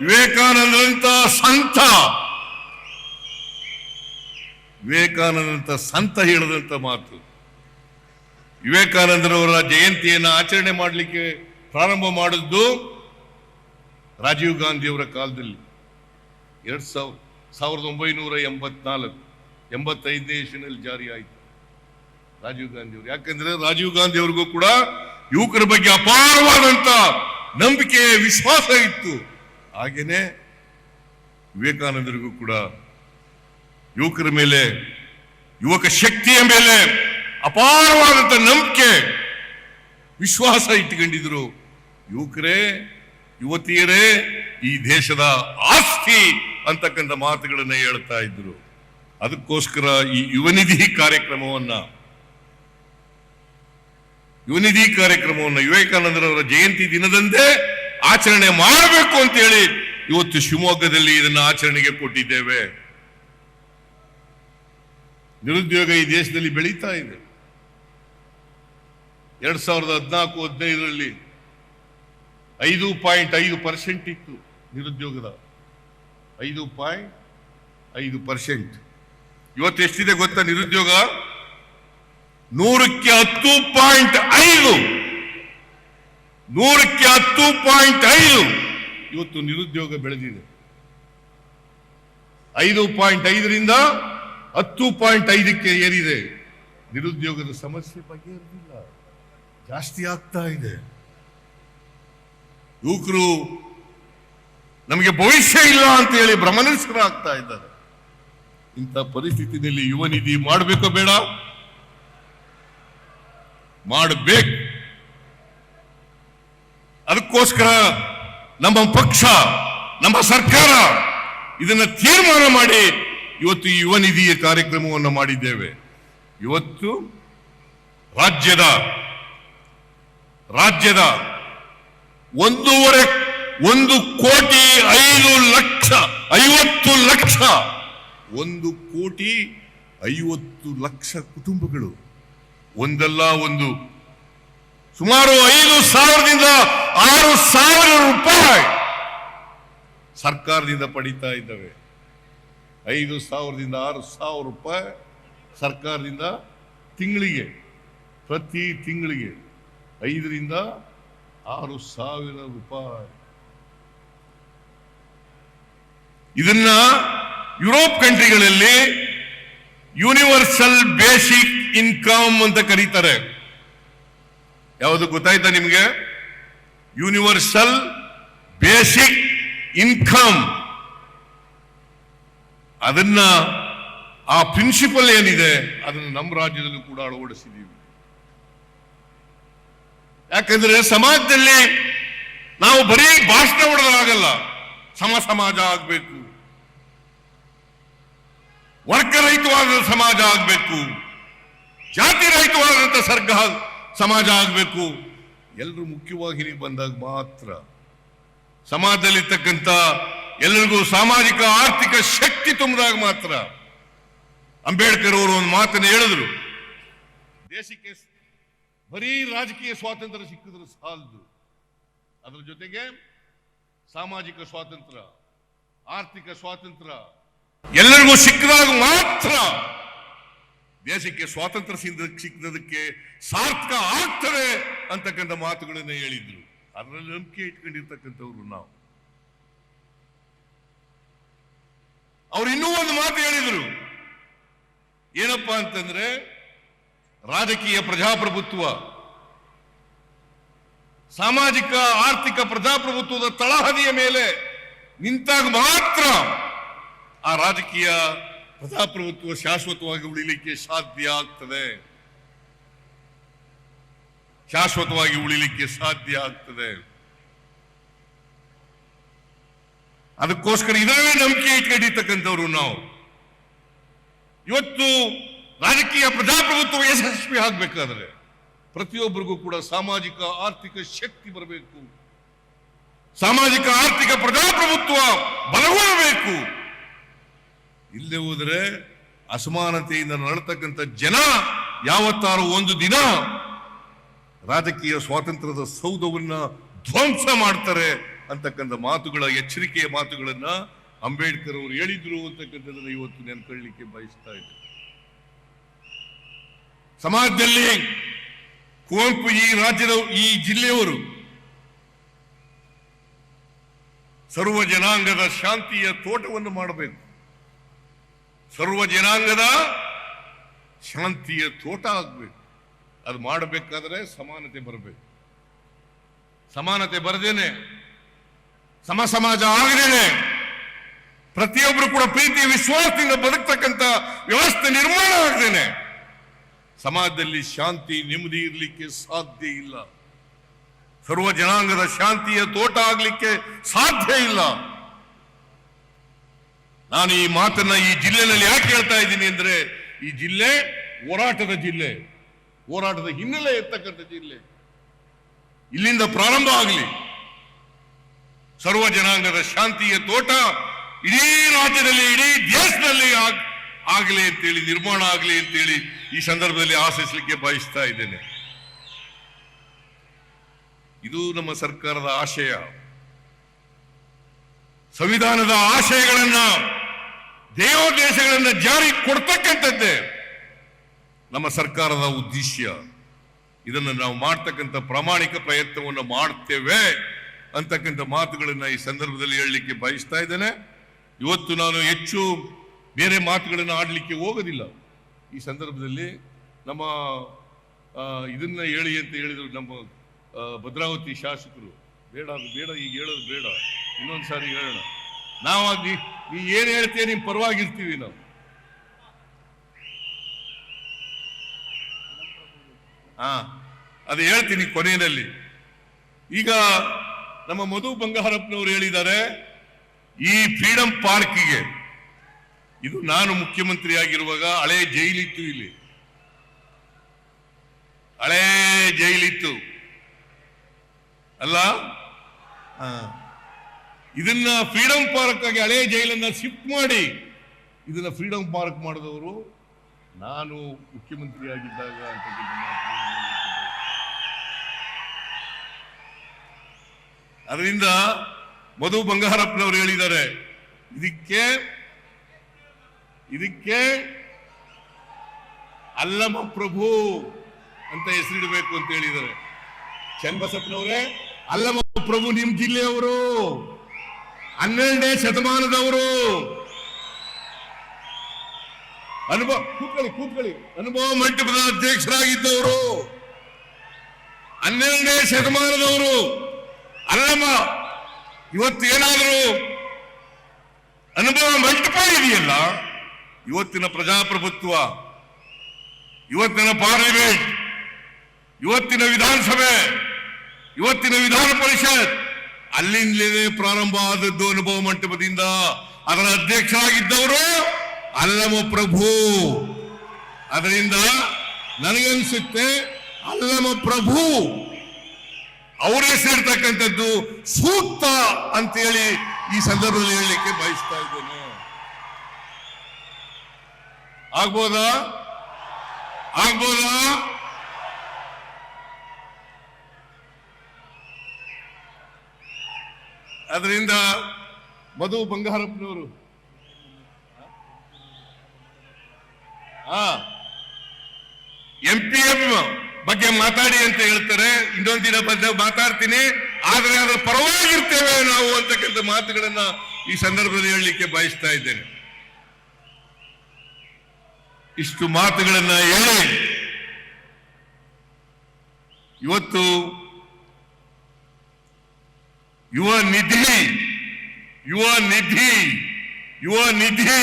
Speaker 1: ವಿವೇಕಾನಂದರಂತ ಸಂತ, ವಿವೇಕಾನಂದರಂತ ಸಂತ ಹೇಳಿದಂತ ಮಾತು. ವಿವೇಕಾನಂದರವರ ಜಯಂತಿಯನ್ನು ಆಚರಣೆ ಮಾಡಲಿಕ್ಕೆ ಪ್ರಾರಂಭ ಮಾಡಿದ್ದು ರಾಜೀವ್ ಗಾಂಧಿಯವರ ಕಾಲದಲ್ಲಿ 1984 85ನೇ ಇಸ್ವಿನಲ್ಲಿ ಜಾರಿ ಆಯಿತು ರಾಜೀವ್ ಗಾಂಧಿಯವರು. ಯಾಕಂದ್ರೆ ರಾಜೀವ್ ಗಾಂಧಿ ಅವ್ರಿಗೂ ಕೂಡ ಯುವಕರ ಬಗ್ಗೆ ಅಪಾರವಾದಂತ ನಂಬಿಕೆ, ವಿಶ್ವಾಸ ಇತ್ತು. ಹಾಗೇನೆ ವಿವೇಕಾನಂದರಿಗೂ ಕೂಡ ಯುವಕರ ಮೇಲೆ, ಯುವಕ ಶಕ್ತಿಯ ಮೇಲೆ ಅಪಾರವಾದಂತ ನಂಬಿಕೆ, ವಿಶ್ವಾಸ ಇಟ್ಟುಕೊಂಡಿದ್ರು. ಯುವಕರೇ, ಯುವತಿಯರೇ ಈ ದೇಶದ ಆಸ್ತಿ ಅಂತಕ್ಕಂಥ ಮಾತುಗಳನ್ನ ಹೇಳ್ತಾ ಇದ್ರು. ಅದಕ್ಕೋಸ್ಕರ ಈ ಯುವನಿಧಿ ಕಾರ್ಯಕ್ರಮವನ್ನ ವಿವೇಕಾನಂದರವರ ಜಯಂತಿ ದಿನದಂದೇ ಆಚರಣೆ ಮಾಡಬೇಕು ಅಂತ ಹೇಳಿ ಇವತ್ತು ಶಿವಮೊಗ್ಗದಲ್ಲಿ ಇದನ್ನ ಆಚರಣೆಗೆ ಕೊಟ್ಟಿದ್ದೇವೆ. ನಿರುದ್ಯೋಗ ಈ ದೇಶದಲ್ಲಿ ಬೆಳೀತಾ ಇದೆ. 2014-15ರಲ್ಲಿ 5.5% ಇತ್ತು ನಿರುದ್ಯೋಗದ, 5.5%. ಇವತ್ತು ಎಷ್ಟಿದೆ ಗೊತ್ತಾ ನಿರುದ್ಯೋಗ? 100ಕ್ಕೆ 10.5. 100ಕ್ಕೆ 10.5 ಇವತ್ತು ನಿರುದ್ಯೋಗ ಬೆಳೆದಿದೆ. 5.5ರಿಂದ 10.5ಕ್ಕೆ ಏರಿದೆ. ನಿರುದ್ಯೋಗದ ಸಮಸ್ಯೆ ಬಗೆಹರಿದಿಲ್ಲ, ಜಾಸ್ತಿ ಆಗ್ತಾ ಇದೆ. ಯುವಕರು ನಮಗೆ ಭವಿಷ್ಯ ಇಲ್ಲ ಅಂತ ಹೇಳಿ ಭ್ರಮನಿಷ್ಠರಾಗ್ತಾ ಇದ್ದಾರೆ. ಇಂಥ ಪರಿಸ್ಥಿತಿಯಲ್ಲಿ ಯುವ ನಿಧಿ ಮಾಡಬೇಕೋ ಬೇಡ? ಮಾಡಬೇಕು. ಅದಕ್ಕೋಸ್ಕರ ನಮ್ಮ ಪಕ್ಷ, ನಮ್ಮ ಸರ್ಕಾರ ಇದನ್ನ ತೀರ್ಮಾನ ಮಾಡಿ ಇವತ್ತು ಈ ಯುವ ನಿಧಿಯ ಕಾರ್ಯಕ್ರಮವನ್ನು ಮಾಡಿದ್ದೇವೆ. ಇವತ್ತು ರಾಜ್ಯದ 1,50,00,000 ಕುಟುಂಬಗಳು ಒಂದಲ್ಲ ಒಂದು ಸುಮಾರು 5,000ದಿಂದ 6,000 ರೂಪಾಯಿ ಸರ್ಕಾರದಿಂದ ಪಡಿತಾ ಇದ್ದಾವೆ. 5,000ದಿಂದ 6,000 ರೂಪಾಯಿ ಸರ್ಕಾರದಿಂದ ತಿಂಗಳಿಗೆ, ಪ್ರತಿ ತಿಂಗಳಿಗೆ 5,000 to 6,000 ರೂಪಾಯಿ. ಇದನ್ನ ಯುರೋಪ್ ಕಂಟ್ರಿಗಳಲ್ಲಿ ಯೂನಿವರ್ಸಲ್ ಬೇಸಿಕ್ ಇನ್ಕಮ್ ಅಂತ ಕರೀತಾರೆ. ಯಾವುದು ಗೊತ್ತಾಯ್ತಾ ನಿಮ್ಗೆ? Universal basic income. ಅದನ್ನ ಆ ಪ್ರಿನ್ಸಿಪಲ್ ಏನಿದೆ ಅದನ್ನು ನಮ್ಮ ರಾಜ್ಯದಲ್ಲೂ ಕೂಡ ಅಳವಡಿಸಿದ್ದೀವಿ. ಯಾಕಂದ್ರೆ ಸಮಾಜದಲ್ಲಿ ನಾವು ಬರೀ ಭಾಷಣ ಹೊಡೆದಾಗಲ್ಲ, ಸಮಾಜ ಆಗ್ಬೇಕು, ವರ್ಗರಹಿತವಾದ ಸಮಾಜ ಆಗ್ಬೇಕು, ಜಾತಿ ರಹಿತವಾದಂತ ಸಮಾಜ ಆಗ್ಬೇಕು. ಎಲ್ಲರೂ ಮುಖ್ಯವಾಹಿನಿಗೆ ಬಂದಾಗ ಮಾತ್ರ ಸಮಾಜದಲ್ಲಿರ್ತಕ್ಕಂಥ ಎಲ್ಲರಿಗೂ ಸಾಮಾಜಿಕ ಆರ್ಥಿಕ ಶಕ್ತಿ ತುಂಬಿದಾಗ ಮಾತ್ರ. ಅಂಬೇಡ್ಕರ್ ಅವರು ಒಂದು ಮಾತನ್ನು ಹೇಳಿದ್ರು, ದೇಶಕ್ಕೆ ಬರೀ ರಾಜಕೀಯ ಸ್ವಾತಂತ್ರ್ಯ ಸಿಕ್ಕಿದ್ರೆ ಸಾಲದು, ಅದರ ಜೊತೆಗೆ ಸಾಮಾಜಿಕ ಸ್ವಾತಂತ್ರ್ಯ, ಆರ್ಥಿಕ ಸ್ವಾತಂತ್ರ್ಯ ಎಲ್ಲರಿಗೂ ಸಿಕ್ಕಿದಾಗ ಮಾತ್ರ ದೇಶಕ್ಕೆ ಸ್ವಾತಂತ್ರ್ಯ ಸಿಕ್ಕದಕ್ಕೆ ಸಾರ್ಥಕ ಆಗ್ತದೆ ಅಂತಕ್ಕಂಥ ಮಾತುಗಳನ್ನ ಹೇಳಿದ್ರು. ಅದರಲ್ಲಿ ನಂಬಿಕೆ ಇಟ್ಕೊಂಡಿರ್ತಕ್ಕಂಥವ್ರು ನಾವು. ಅವ್ರು ಇನ್ನೂ ಒಂದು ಮಾತು ಹೇಳಿದ್ರು, ಏನಪ್ಪಾ ಅಂತಂದ್ರೆ ರಾಜಕೀಯ ಪ್ರಜಾಪ್ರಭುತ್ವ, ಸಾಮಾಜಿಕ ಆರ್ಥಿಕ ಪ್ರಜಾಪ್ರಭುತ್ವದ ತಳಹದಿಯ ಮೇಲೆ ನಿಂತಾಗ ಮಾತ್ರ ಆ ರಾಜಕೀಯ ಪ್ರಜಾಪ್ರಭುತ್ವ ಶಾಶ್ವತವಾಗಿ ಉಳಿಲಿಕ್ಕೆ ಸಾಧ್ಯ ಆಗ್ತದೆ, ಶಾಶ್ವತವಾಗಿ ಉಳಿಲಿಕ್ಕೆ ಸಾಧ್ಯ ಆಗ್ತದೆ. ಅದಕ್ಕೋಸ್ಕರ ಇದರಲ್ಲೇ ನಂಬಿಕೆ ಇಟ್ಕೊಂಡಿರ್ತಕ್ಕಂಥವ್ರು ನಾವು. ಇವತ್ತು ರಾಜಕೀಯ ಪ್ರಜಾಪ್ರಭುತ್ವ ಯಶಸ್ವಿ ಆಗ್ಬೇಕಾದ್ರೆ ಪ್ರತಿಯೊಬ್ಬರಿಗೂ ಕೂಡ ಸಾಮಾಜಿಕ ಆರ್ಥಿಕ ಶಕ್ತಿ ಬರಬೇಕು, ಸಾಮಾಜಿಕ ಆರ್ಥಿಕ ಪ್ರಜಾಪ್ರಭುತ್ವ ಬಲಗೊಳ್ಳಬೇಕು. ಇಲ್ಲೇ ಹೋದರೆ ಅಸಮಾನತೆಯಿಂದ ನಡತಕ್ಕಂಥ ಜನ ಯಾವತ್ತಾರು ಒಂದು ದಿನ ರಾಜಕೀಯ ಸ್ವಾತಂತ್ರ್ಯದ ಸೌಧವನ್ನ ಧ್ವಂಸ ಮಾಡ್ತಾರೆ ಅಂತಕ್ಕಂಥ ಮಾತುಗಳ ಎಚ್ಚರಿಕೆಯ ಮಾತುಗಳನ್ನ ಅಂಬೇಡ್ಕರ್ ಅವರು ಹೇಳಿದ್ರು ಅಂತಕ್ಕಂಥದ್ದನ್ನ ಇವತ್ತು ನೆನ್ಕೊಳ್ಳಿಕ್ಕೆ ಬಯಸ್ತಾ ಇದ್ದಾರೆ. ಸಮಾಜದಲ್ಲಿ ಕುವೆಂಪು ಈ ರಾಜ್ಯದ ಈ ಜಿಲ್ಲೆಯವರು ಸರ್ವ ಜನಾಂಗದ ಶಾಂತಿಯ ತೋಟವನ್ನು ಮಾಡಬೇಕು, ಸರ್ವ ಜನಾಂಗದ ಶಾಂತಿಯ ತೋಟ ಆಗ್ಬೇಕು. ಅದು ಮಾಡಬೇಕಾದ್ರೆ ಸಮಾನತೆ ಬರಬೇಕು. ಸಮಾನತೆ ಬರದೇನೆ, ಸಮಾಜ ಆಗದೇನೆ ಪ್ರತಿಯೊಬ್ಬರು ಕೂಡ ಪ್ರೀತಿ ವಿಶ್ವಾಸದಿಂದ ಬದುಕ್ತಕ್ಕಂಥ ವ್ಯವಸ್ಥೆ ನಿರ್ಮಾಣ ಆಗದೇನೆ ಸಮಾಜದಲ್ಲಿ ಶಾಂತಿ ನೆಮ್ಮದಿ ಇರಲಿಕ್ಕೆ ಸಾಧ್ಯ ಇಲ್ಲ. ಸರ್ವ ಜನಾಂಗದ ಶಾಂತಿಯ ತೋಟ ಆಗ್ಲಿಕ್ಕೆ ಸಾಧ್ಯ ಇಲ್ಲ. ನಾನು ಈ ಮಾತನ್ನ ಈ ಜಿಲ್ಲೆಯಲ್ಲಿ ಯಾಕೆ ಹೇಳ್ತಾ ಇದ್ದೀನಿ ಅಂದ್ರೆ, ಈ ಜಿಲ್ಲೆ ಹೋರಾಟದ ಜಿಲ್ಲೆ, ಹೋರಾಟದ ಹಿನ್ನೆಲೆ ಇರ್ತಕ್ಕಂಥ ಜಿಲ್ಲೆ. ಇಲ್ಲಿಂದ ಪ್ರಾರಂಭ ಆಗಲಿ ಸರ್ವ ಜನಾಂಗದ ಶಾಂತಿಯ ತೋಟ, ಇಡೀ ರಾಜ್ಯದಲ್ಲಿ ಇಡೀ ದೇಶದಲ್ಲಿ ಆಗಲಿ ಅಂತೇಳಿ, ನಿರ್ಮಾಣ ಆಗಲಿ ಅಂತೇಳಿ ಈ ಸಂದರ್ಭದಲ್ಲಿ ಆಶಿಸಲಿಕ್ಕೆ ಬಯಸ್ತಾ ಇದ್ದೇನೆ. ಇದು ನಮ್ಮ ಸರ್ಕಾರದ ಆಶಯ. ಸಂವಿಧಾನದ ಆಶಯಗಳನ್ನ, ದೇಶಗಳನ್ನ ಜಾರಿ ಕೊಡ್ತಕ್ಕಂಥದ್ದೇ ನಮ್ಮ ಸರ್ಕಾರದ ಉದ್ದೇಶ. ಇದನ್ನು ನಾವು ಮಾಡ್ತಕ್ಕಂಥ ಪ್ರಾಮಾಣಿಕ ಪ್ರಯತ್ನವನ್ನು ಮಾಡ್ತೇವೆ ಅಂತಕ್ಕಂಥ ಮಾತುಗಳನ್ನ ಈ ಸಂದರ್ಭದಲ್ಲಿ ಹೇಳಲಿಕ್ಕೆ ಬಯಸ್ತಾ ಇದ್ದೇನೆ. ಇವತ್ತು ನಾನು ಹೆಚ್ಚು ಬೇರೆ ಮಾತುಗಳನ್ನು ಆಡಲಿಕ್ಕೆ ಹೋಗೋದಿಲ್ಲ. ಈ ಸಂದರ್ಭದಲ್ಲಿ ನಮ್ಮ ಇದನ್ನ ಹೇಳಿ ಅಂತ ಹೇಳಿದ್ರು ನಮ್ಮ ಭದ್ರಾವತಿ ಶಾಸಕರು. ಬೇಡ ಅದು ಬೇಡ, ಈಗ ಹೇಳೋದು ಬೇಡ, ಇನ್ನೊಂದು ಸಾರಿ ಹೇಳೋಣ. ನಾವು ನೀ ಏನ್ ಹೇಳ್ತೀಯ ನಿಮ್ ಪರವಾಗಿರ್ತೀವಿ ನಾವು. ಅದು ಹೇಳ್ತೀನಿ ಕೊನೆಯಲ್ಲಿ. ಈಗ ನಮ್ಮ ಮಧು ಬಂಗಾರಪ್ಪನವರು ಹೇಳಿದ್ದಾರೆ, ಈ ಫ್ರೀಡಂ ಪಾರ್ಕಿಗೆ, ಇದು ನಾನು ಮುಖ್ಯಮಂತ್ರಿ ಆಗಿರುವಾಗ ಹಳೆ ಜೈಲಿತ್ತು, ಇಲ್ಲಿ ಹಳೆ ಜೈಲಿತ್ತು ಅಲ್ಲ. ಇದನ್ನ ಫ್ರೀಡಂ ಪಾರ್ಕ್ ಆಗಿ ಹಳೆ ಜೈಲನ್ನ ಶಿಫ್ಟ್ ಮಾಡಿ ಇದನ್ನ ಫ್ರೀಡಂ ಪಾರ್ಕ್ ಮಾಡಿದವರು ನಾನು ಮುಖ್ಯಮಂತ್ರಿ ಆಗಿದ್ದಾಗ ಅಂತ. ಅದರಿಂದ ಮಧು ಬಂಗಾರಪ್ಪನವರು ಹೇಳಿದ್ದಾರೆ, ಇದಕ್ಕೆ ಅಲ್ಲಮ ಪ್ರಭು ಅಂತ ಹೆಸರಿಡಬೇಕು ಅಂತ ಹೇಳಿದ್ದಾರೆ. ಚನ್ನಬಸಪ್ಪನವರೇ, ಅಲ್ಲಮ ಪ್ರಭು ನಿಮ್ ಜಿಲ್ಲೆಯವರು, 12ನೇ ಶತಮಾನದವರು, ಕೂತ್ಕೊಳ್ಳಿ ಅನುಭವ ಮಂಟಪದ ಅಧ್ಯಕ್ಷರಾಗಿದ್ದವರು, 12ನೇ ಶತಮಾನದವರು. ಅಲ್ಲಮ್ಮ ಇವತ್ತೇನಾದರೂ ಅನುಭವ ಮಂಟಪ ಇದೆಯಲ್ಲ, ಇವತ್ತಿನ ಪ್ರಜಾಪ್ರಭುತ್ವ, ಇವತ್ತಿನ ಪಾರ್ಲಿಮೆಂಟ್, ಇವತ್ತಿನ ವಿಧಾನಸಭೆ, ಇವತ್ತಿನ ವಿಧಾನ ಪರಿಷತ್ ಅಲ್ಲಿಂದಲೇ ಪ್ರಾರಂಭ ಆದದ್ದು ಅನುಭವ ಮಂಟಪದಿಂದ. ಅದರ ಅಧ್ಯಕ್ಷರಾಗಿದ್ದವರು ಅಲ್ಲಮ ಪ್ರಭು. ಅದರಿಂದ ನನಗನ್ಸುತ್ತೆ ಅಲ್ಲಮ ಪ್ರಭು ಅವರ ಹೆಸರಿರ್ತಕ್ಕಂಥದ್ದು ಸೂಕ್ತ ಅಂತೇಳಿ ಈ ಸಂದರ್ಭದಲ್ಲಿ ಹೇಳಲಿಕ್ಕೆ ಬಯಸ್ತಾ ಇದ್ದೇನೆ. ಆಗ್ಬೋದಾ? ಅದರಿಂದ ಮಧು ಬಂಗಾರಪ್ಪನವರು MPM ಬಗ್ಗೆ ಮಾತಾಡಿ ಅಂತ ಹೇಳ್ತಾರೆ. ಇನ್ನೊಂದು ದಿನ ಬಂದಾಗ ಮಾತಾಡ್ತೀನಿ, ಆದ್ರೆ ಅದರ ಪರವಾಗಿರ್ತೇವೆ ನಾವು ಅಂತಕ್ಕಂಥ ಮಾತುಗಳನ್ನ ಈ ಸಂದರ್ಭದಲ್ಲಿ ಹೇಳಲಿಕ್ಕೆ ಬಯಸ್ತಾ ಇದ್ದೇನೆ. ಇಷ್ಟು ಮಾತುಗಳನ್ನ ಹೇಳಿ ಇವತ್ತು ಯುವ ನಿಧಿ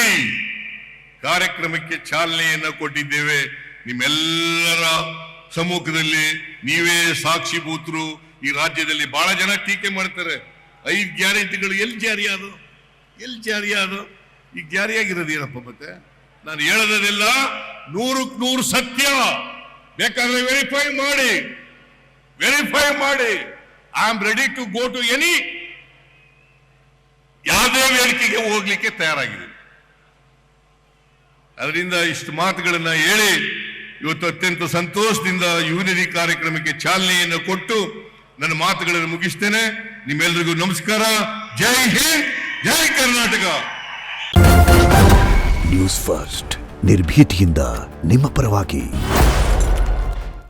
Speaker 1: ಕಾರ್ಯಕ್ರಮಕ್ಕೆ ಚಾಲನೆಯನ್ನ ಕೊಟ್ಟಿದ್ದೇವೆ. ನಿಮ್ಮೆಲ್ಲರ ಸಮ್ಮುಖದಲ್ಲಿ ನೀವೇ ಸಾಕ್ಷಿಭೂತರು. ಈ ರಾಜ್ಯದಲ್ಲಿ ಬಹಳ ಜನ ಟೀಕೆ ಮಾಡ್ತಾರೆ, 5 ಗ್ಯಾರಂಟಿಗಳು ಎಲ್ಲಿ ಜಾರಿಯಾದ? ಈಗ ಜಾರಿಯಾಗಿರೋದು ಏನಪ್ಪ? ಮತ್ತೆ ನಾನು ಹೇಳೋದೆಲ್ಲ 100% ಸತ್ಯ. ಬೇಕಾದ್ರೆ ವೆರಿಫೈ ಮಾಡಿ. I am ready to go to any, ಯಾವುದೇ ವೇದಿಕೆಗೆ ಹೋಗ್ಲಿಕ್ಕೆ ತಯಾರಾಗಿದೆ. ಅದರಿಂದ ಇಷ್ಟು ಮಾತುಗಳನ್ನ ಹೇಳಿ ಇವತ್ತು ಅತ್ಯಂತ ಸಂತೋಷದಿಂದ ಯುವನಿಧಿ ಕಾರ್ಯಕ್ರಮಕ್ಕೆ ಚಾಲನೆಯನ್ನು ಕೊಟ್ಟು ನನ್ನ ಮಾತುಗಳನ್ನು ಮುಗಿಸ್ತೇನೆ. ನಿಮ್ಮೆಲ್ಲರಿಗೂ ನಮಸ್ಕಾರ. ಜೈ ಹಿಂದ್, ಜೈ ಕರ್ನಾಟಕ.
Speaker 2: ನ್ಯೂಸ್ ಫಸ್ಟ್, ನಿರ್ಭೀತಿಯಿಂದ ನಿಮ್ಮ ಪರವಾಗಿ.